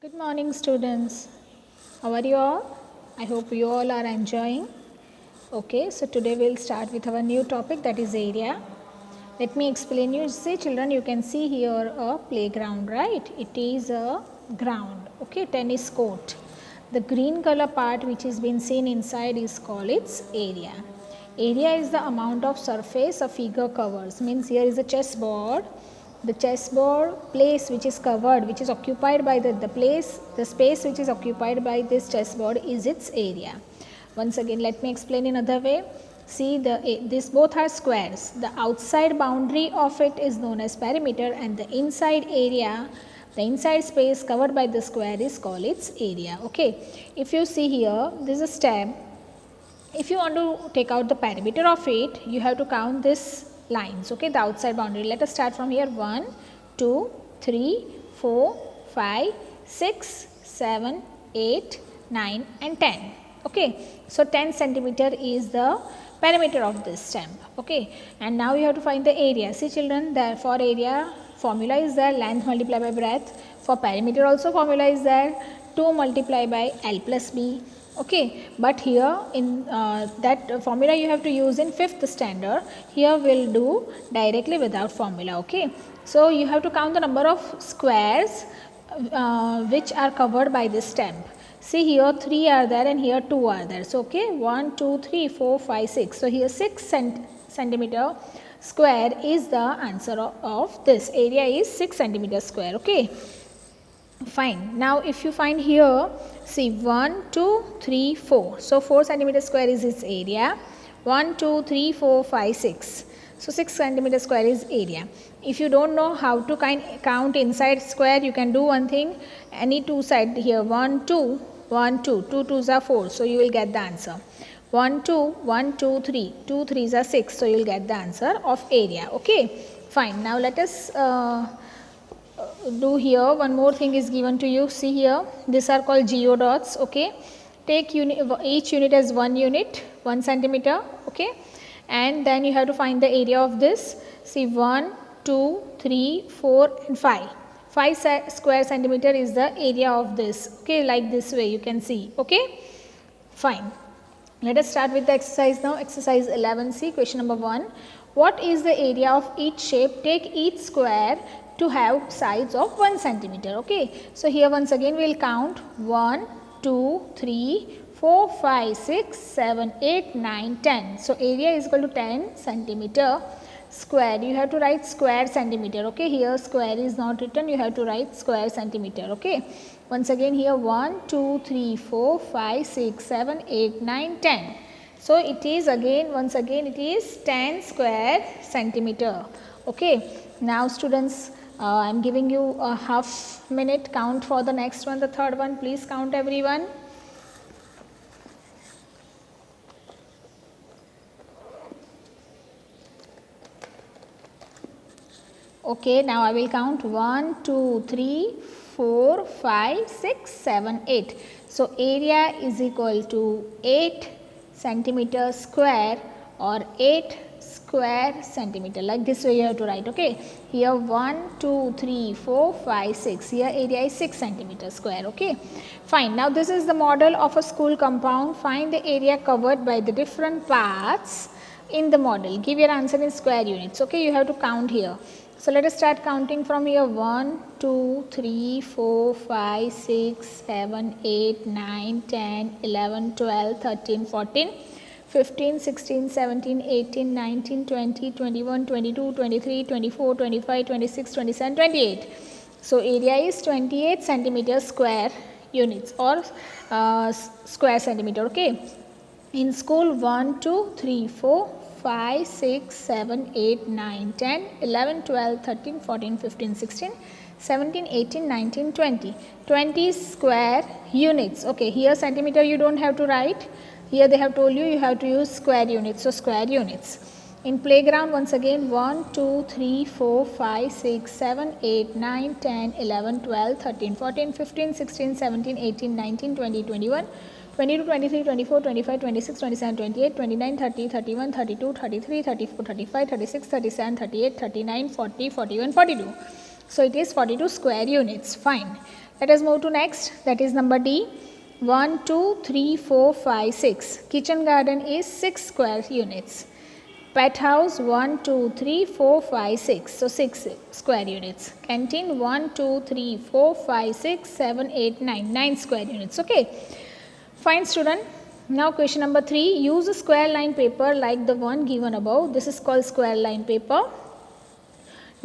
Good morning, students. How are you all? I hope you all are enjoying. Okay, so today we'll start with our new topic, that is area. Let me explain you. See, children, you can see here a playground, right? It is a ground, okay, tennis court. The green color part which is been seen inside is called its area. Area is the amount of surface a figure covers. Means here is a chessboard. The chessboard place which is covered, which is occupied by the space which is occupied by this chessboard is its area. Once again, let me explain in another way. See, these both are squares. The outside boundary of it is known as perimeter, and the inside area, the inside space covered by the square is called its area. Okay. If you see here, this is a step. If you want to take out the perimeter of it, you have to count this lines, okay, the outside boundary. Let us start from here. 1, 2, 3, 4, 5, 6, 7, 8, 9 and 10. Okay. So, 10 centimeter is the perimeter of this stamp. Okay. And now you have to find the area. See, children, there for area formula is there, length multiplied by breadth. For perimeter also formula is there, 2 multiplied by L plus B. Okay, but here in that formula you have to use in 5th standard. Here we'll do directly without formula. Okay, so you have to count the number of squares which are covered by this stamp. See, here 3 are there and here 2 are there. So, okay, 1, 2, 3, 4, 5, 6. So, here 6 centimeter square is the answer of this. Area is 6 centimeter square. Okay. Fine. Now, if you find here, see 1, 2, 3, 4. So, 4 centimeter square is its area. 1, 2, 3, 4, 5, 6. So, 6 centimeter square is area. If you don't know how to count inside square, you can do one thing. Any two side here, 1, 2, 1, 2. 2 2s are 4. So, you will get the answer. 1, 2, 1, 2, 3. 2 3s are 6. So, you will get the answer of area. Okay. Fine. Now, let us do here one more thing is given to you. See here, these are called geodots. Okay, take each unit as 1 unit, 1 centimeter. Okay, and then you have to find the area of this. See, 1, 2, 3, 4 and 5. 5 square centimeter is the area of this. Okay, like this way you can see. Okay, fine. Let us start with the exercise now. Exercise 11C, question number 1. What is the area of each shape? Take each square to have sides of 1 centimeter. Okay. So, here once again we will count 1, 2, 3, 4, 5, 6, 7, 8, 9, 10. So, area is equal to 10 centimeter square. You have to write square centimeter. Okay. Here square is not written. You have to write square centimeter. Okay. Once again here 1, 2, 3, 4, 5, 6, 7, 8, 9, 10. So, it is again once again it is 10 square centimeter. Okay. Now, students, I am giving you a half minute count for the next one, the third one. Please count everyone. Okay, now I will count 1, 2, 3, 4, 5, 6, 7, 8. So, area is equal to 8 centimeter square or 8 square centimeter. Like this way you have to write. Okay, here 1, 2, 3, 4, 5, 6. Here area is 6 centimeter square. Okay, fine. Now, this is the model of a school compound. Find the area covered by the different parts in the model. Give your answer in square units. Okay, you have to count here. So, let us start counting from here. 1, 2, 3, 4, 5, 6, 7, 8, 9, 10, 11, 12, 13, 14, 15, 16, 17, 18, 19, 20, 21, 22, 23, 24, 25, 26, 27, 28. So, area is 28 centimeter square units or square centimeter. Okay. In school 1, 2, 3, 4, 5, 6, 7, 8, 9, 10, 11, 12, 13, 14, 15, 16, 17, 18, 19, 20. 20 square units. Okay, here centimeter you don't have to write. Here they have told you you have to use square units. So, square units. In playground once again 1, 2, 3, 4, 5, 6, 7, 8, 9, 10, 11, 12, 13, 14, 15, 16, 17, 18, 19, 20, 21, 22, 23, 24, 25, 26, 27, 28, 29, 30, 31, 32, 33, 34, 35, 36, 37, 38, 39, 40, 41, 42. So, it is 42 square units. Fine. Let us move to next, that is number D. 1, 2, 3, 4, 5, 6. Kitchen garden is 6 square units. Pet house 1, 2, 3, 4, 5, 6. So 6 square units. Canteen 1, 2, 3, 4, 5, 6, 7, 8, 9. 9 square units. Okay. Fine student. Now question number 3. Use a square line paper like the one given above. This is called square line paper.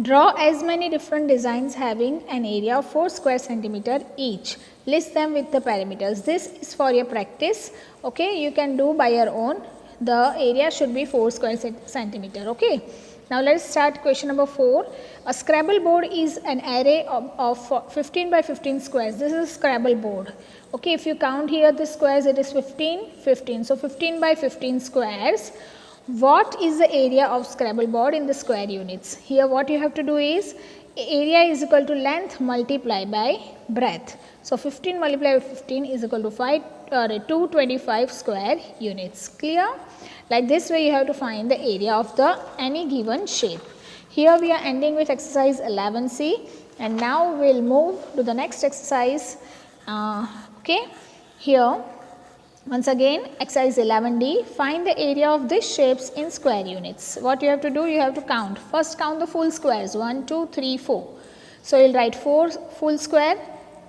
Draw as many different designs having an area of 4 square centimeter each. List them with the parameters. This is for your practice. Okay, you can do by your own. The area should be 4 square centimeter. Okay. Now let us start question number 4. A Scrabble board is an array of 15 by 15 squares. This is a Scrabble board. Okay, if you count here the squares, it is 15, 15. So 15 by 15 squares. What is the area of Scrabble board in the square units? Here what you have to do is, area is equal to length multiplied by breadth. So 15 multiplied by 15 is equal to 225 square units. Clear? Like this way you have to find the area of the any given shape. Here we are ending with exercise 11C, and now we will move to the next exercise. Okay, here once again exercise 11D, find the area of these shapes in square units. What you have to do, you have to count. First count the full squares, 1, 2, 3, 4. So you will write 4 full square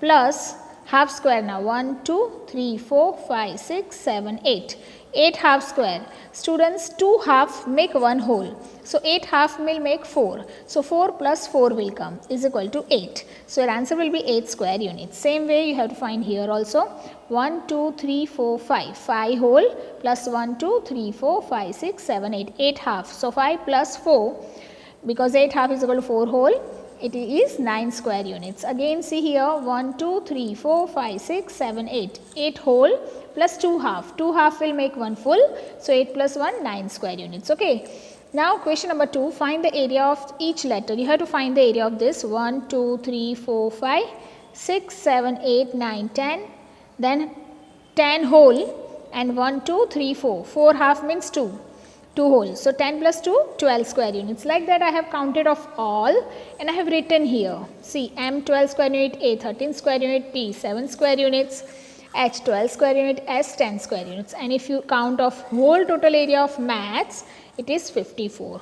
plus half square now, 1, 2, 3, 4, 5, 6, 7, 8. 8 half square. Students, 2 half make 1 whole. So 8 half will make 4. So 4 plus 4 will come is equal to 8. So your answer will be 8 square units. Same way you have to find here also. 1, 2, 3, 4, 5. 5 whole plus 1, 2, 3, 4, 5, 6, 7, 8. 8 half. So 5 plus 4, because 8 half is equal to 4 whole, it is 9 square units. Again see here 1, 2, 3, 4, 5, 6, 7, 8. 8 whole plus 2 half. 2 half will make 1 full. So 8 plus 1, 9 square units. Okay. Now question number 2, find the area of each letter. You have to find the area of this 1, 2, 3, 4, 5, 6, 7, 8, 9, 10. Then 10 whole and 1, 2, 3, 4. 4 half means 2. 2 whole. So 10 plus 2, 12 square units. Like that I have counted of all and I have written here. See, M 12 square unit, A 13 square unit, P 7 square units, H 12 square unit, S 10 square units. And if you count of whole total area of maths, it is 54.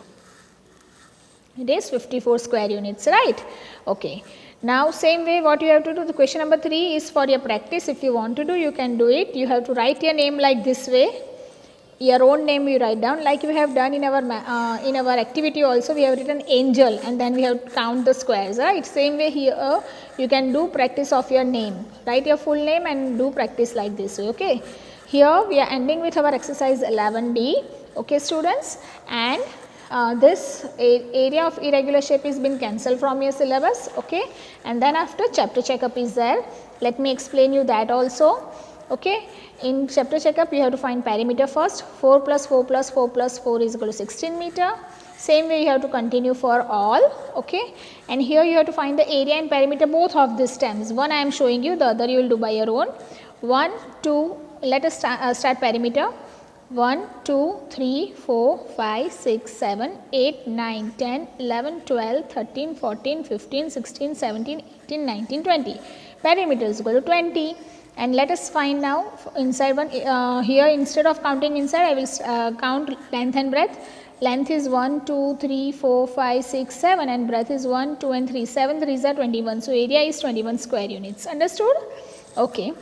It is 54 square units, right? Okay. Now same way what you have to do, the question number 3 is for your practice. If you want to do, you can do it. You have to write your name like this way. Your own name you write down like we have done in our activity also. We have written angel and then we have to count the squares, right? Same way here you can do practice of your name. Write your full name and do practice like this way. Okay. Here we are ending with our exercise 11D. Okay students, and this area of irregular shape is been cancelled from your syllabus. Okay, and then after chapter checkup is there. Let me explain you that also. Okay, in chapter checkup you have to find perimeter first. 4 plus 4 plus 4 plus 4 is equal to 16 meter. Same way you have to continue for all. Okay, and here you have to find the area and perimeter both of these terms. One I am showing you, the other you will do by your own. 1, 2, let us start perimeter. 1, 2, 3, 4, 5, 6, 7, 8, 9, 10, 11, 12, 13, 14, 15, 16, 17, 18, 19, 20. Perimeter is equal to 20. And let us find now inside one, here instead of counting inside, I will count length and breadth. Length is 1, 2, 3, 4, 5, 6, 7 and breadth is 1, 2 and 3. 7 3s are 21. So area is 21 square units. Understood? Okay.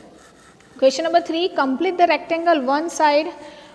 Question number 3, complete the rectangle one side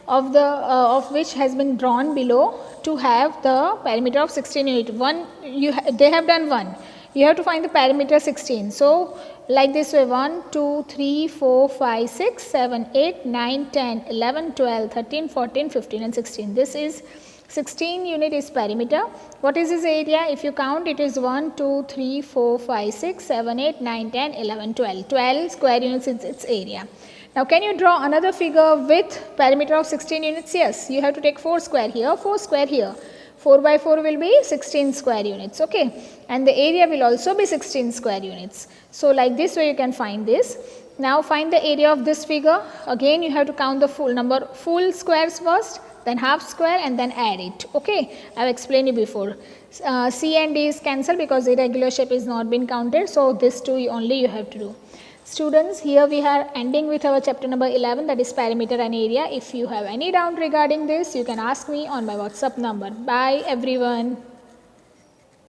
of the of which has been drawn below to have the perimeter of 16 unit. They have done 1. You have to find the perimeter 16. So like this way, 1, 2, 3, 4, 5, 6, 7, 8, 9, 10, 11, 12, 13, 14, 15 and 16. This is 16 unit is perimeter. What is this area? If you count, it is 1, 2, 3, 4, 5, 6, 7, 8, 9, 10, 11, 12. 12 square units is its area. Now can you draw another figure with perimeter of 16 units? Yes, you have to take 4 square here, 4 square here. 4 by 4 will be 16 square units, okay, and the area will also be 16 square units. So like this way you can find this. Now find the area of this figure. Again you have to count the full squares first, then half square and then add it. Okay, I have explained it before. C and D is cancelled because irregular shape is not been counted. So, this two only you have to do. Students, here we are ending with our chapter number 11, that is perimeter and area. If you have any doubt regarding this, you can ask me on my WhatsApp number. Bye everyone.